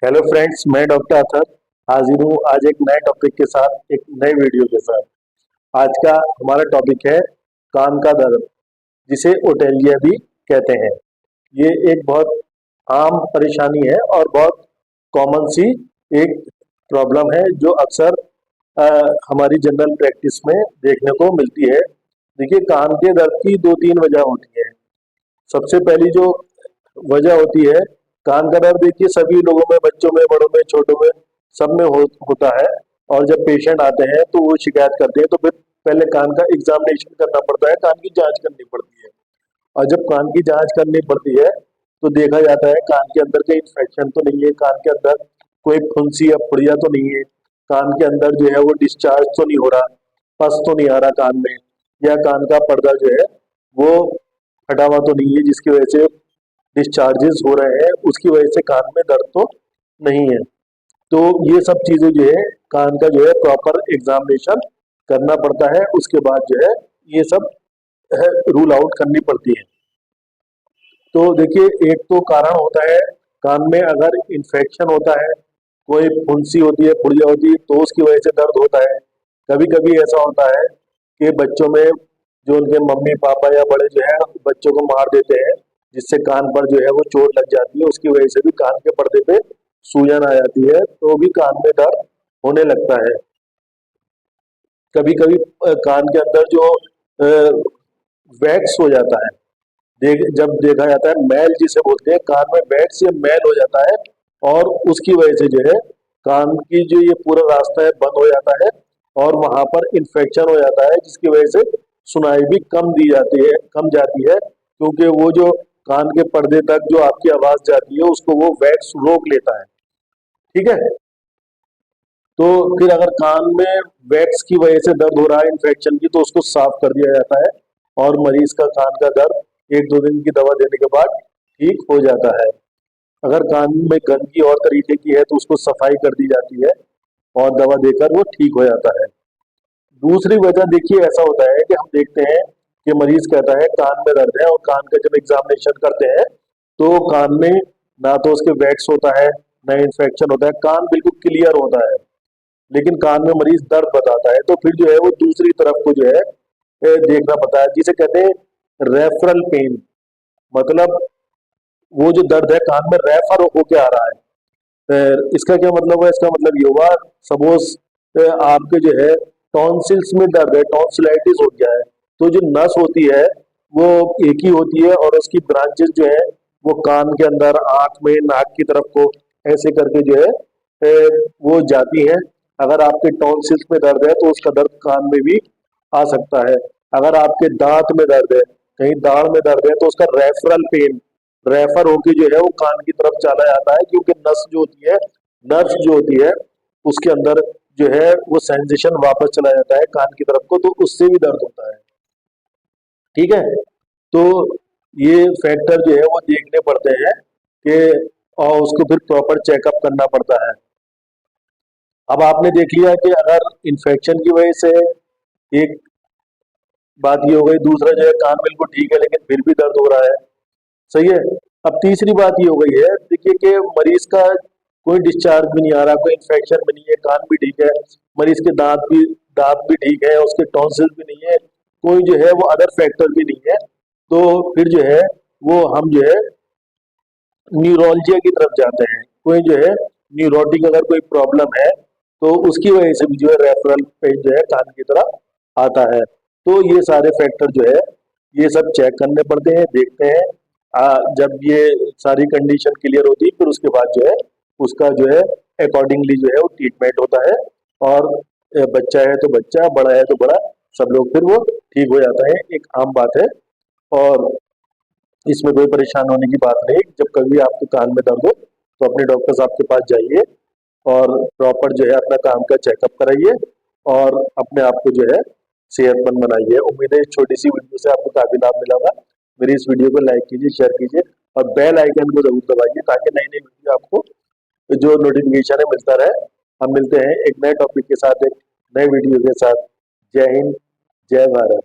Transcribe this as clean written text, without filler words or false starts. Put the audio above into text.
Hello friends, मैं doctor Athar हाजिर हूँ आज एक नए टॉपिक के साथ, एक नए वीडियो के साथ। आज का हमारा टॉपिक है कान का दर्द, जिसे ओटेलिया भी कहते हैं। ये एक बहुत आम परेशानी है और बहुत कॉमन सी एक प्रॉब्लम है जो अक्सर अ, हमारी जनरल प्रैक्टिस में देखने को मिलती है। देखिए, कान के दर्द की दो तीन वजह होती है। सबसे पहली जो वजह होती है, कान का दर्द देखिए सभी लोगों में, बच्चों में, बड़ों में, छोटों में, सब में होता है। और जब पेशेंट आते हैं तो वो शिकायत करते हैं तो फिर पहले कान का एग्जामिनेशन करना पड़ता है, कान की जांच करनी पड़ती है। और जब कान की जांच करनी पड़ती है तो देखा जाता है कान के अंदर कोई इन्फेक्शन तो नहीं है, कान के अंदर कोई फुंसी या फुड़िया तो नहीं है, कान के अंदर जो है वो डिस्चार्ज तो नहीं हो रहा, पस तो नहीं आ रहा कान में, या कान का पर्दा जो है वो हटा हुआ तो नहीं है जिसकी वजह से डिस्चार्जेस हो रहे हैं, उसकी वजह से कान में दर्द तो नहीं है। तो ये सब चीजें जो है कान का जो है प्रॉपर एग्जामिनेशन करना पड़ता है, उसके बाद जो है ये सब रूल आउट करनी पड़ती है। तो देखिए, एक तो कारण होता है कान में अगर इन्फेक्शन होता है, कोई फुंसी होती है, फुड़िया होती है, तो उसकी वजह से दर्द होता है। कभी कभी ऐसा होता है कि बच्चों में जो उनके मम्मी पापा या बड़े जो है बच्चों को मार देते हैं, जिससे कान पर जो है वो चोट लग जाती है, उसकी वजह से भी कान के पर्दे पे सूजन आ जाती है, तो भी कान में दर्द होने लगता है। कभी कभी कान के अंदर जो वैक्स हो जाता है, जब देखा जाता है मैल जिसे बोलते हैं, कान में वैक्स या मैल हो जाता है, और उसकी वजह से जो है कान की जो ये पूरा रास्ता है बंद हो जाता है, और वहां पर इन्फेक्शन हो जाता है, जिसकी वजह से सुनाई भी कम जाती है, क्योंकि वो जो कान के पर्दे तक जो आपकी आवाज जाती है उसको वो वैक्स रोक लेता है। ठीक है। तो फिर अगर कान में वैक्स की वजह से दर्द हो रहा है इन्फेक्शन की, तो उसको साफ कर दिया जाता है और मरीज का कान का दर्द एक दो दिन की दवा देने के बाद ठीक हो जाता है। अगर कान में गंदगी और तरीके की है तो उसको सफाई कर दी जाती है और दवा देकर वो ठीक हो जाता है। दूसरी वजह देखिए ऐसा होता है कि हम देखते हैं कि मरीज कहता है कान में दर्द है, और कान का जब एग्जामिनेशन करते हैं तो कान में ना तो उसके वैक्स होता है, ना इन्फेक्शन होता है, कान बिल्कुल क्लियर होता है, लेकिन कान में मरीज दर्द बताता है। तो फिर जो है वो दूसरी तरफ को जो है देखना पड़ता है, जिसे कहते हैं रेफरल पेन। मतलब वो जो दर्द है कान में रेफर होके आ रहा है। इसका क्या मतलब हुआ? इसका मतलब ये हुआ, सपोज आपके जो है टॉन्सिल्स में दर्द है, टॉन्सिलाइटिस हो गया है, तो जो नस होती है वो एक ही होती है, और उसकी ब्रांचेस जो है वो कान के अंदर, आंख में, नाक की तरफ को ऐसे करके जो है वो जाती है। अगर आपके टॉन्सिल्स में दर्द है तो उसका दर्द कान में भी आ सकता है। अगर आपके दांत में दर्द है, कहीं दाढ़ में दर्द है, तो उसका रेफरल पेन, रेफर होके जो है वो कान की तरफ चला जाता है, क्योंकि नस जो होती है, नर्व जो होती है, उसके अंदर जो है वो सेंसेशन वापस चला जाता है कान की तरफ को, तो उससे भी दर्द होता है। ठीक है। तो ये फैक्टर जो है वो देखने पड़ते हैं कि, और उसको फिर प्रॉपर चेकअप करना पड़ता है। अब आपने देख लिया कि अगर इन्फेक्शन की वजह से, एक बात ये हो गई, दूसरा जो है कान बिल्कुल ठीक है लेकिन फिर भी दर्द हो रहा है। सही है। अब तीसरी बात ये हो गई है, देखिए कि मरीज का कोई डिस्चार्ज भी नहीं आ रहा, कोई इन्फेक्शन भी नहीं है, कान भी ठीक है, मरीज के दांत भी ठीक है, उसके टॉन्सिल भी नहीं है, कोई जो है वो अदर फैक्टर भी नहीं है। तो फिर जो है वो हम जो है न्यूरोलजिया की तरफ जाते हैं। कोई जो है न्यूरोटिक अगर कोई प्रॉब्लम है तो उसकी वजह से भी जो है रेफरल पेन जो है कान की तरफ आता है। तो ये सारे फैक्टर जो है ये सब चेक करने पड़ते हैं, देखते हैं। जब ये सारी कंडीशन क्लियर होती है फिर उसके बाद जो है उसका जो है अकॉर्डिंगली जो है वो ट्रीटमेंट होता है। और बच्चा है तो बच्चा, बड़ा है तो बड़ा, सब लोग फिर वो ठीक हो जाता है, एक आम बात है। और इसमें कोई परेशान होने की बात नहीं। जब कभी आपको कान में दर्द हो तो अपने डॉक्टर साहब के पास जाइए और प्रॉपर जो है अपना कान का चेकअप कराइए, और अपने आप को जो है सेहतमंद बनाइए। उम्मीद है इस छोटी सी वीडियो से आपको काफी लाभ मिला होगा। मेरी इस वीडियो को लाइक कीजिए, शेयर कीजिए, और बेल आइकन को जरूर दबाइए, ताकि नई नई वीडियो आपको जो नोटिफिकेशन है मिलता रहे। हम मिलते हैं एक नए टॉपिक के साथ, एक नए वीडियो के साथ। जय हिंद, जय भारत।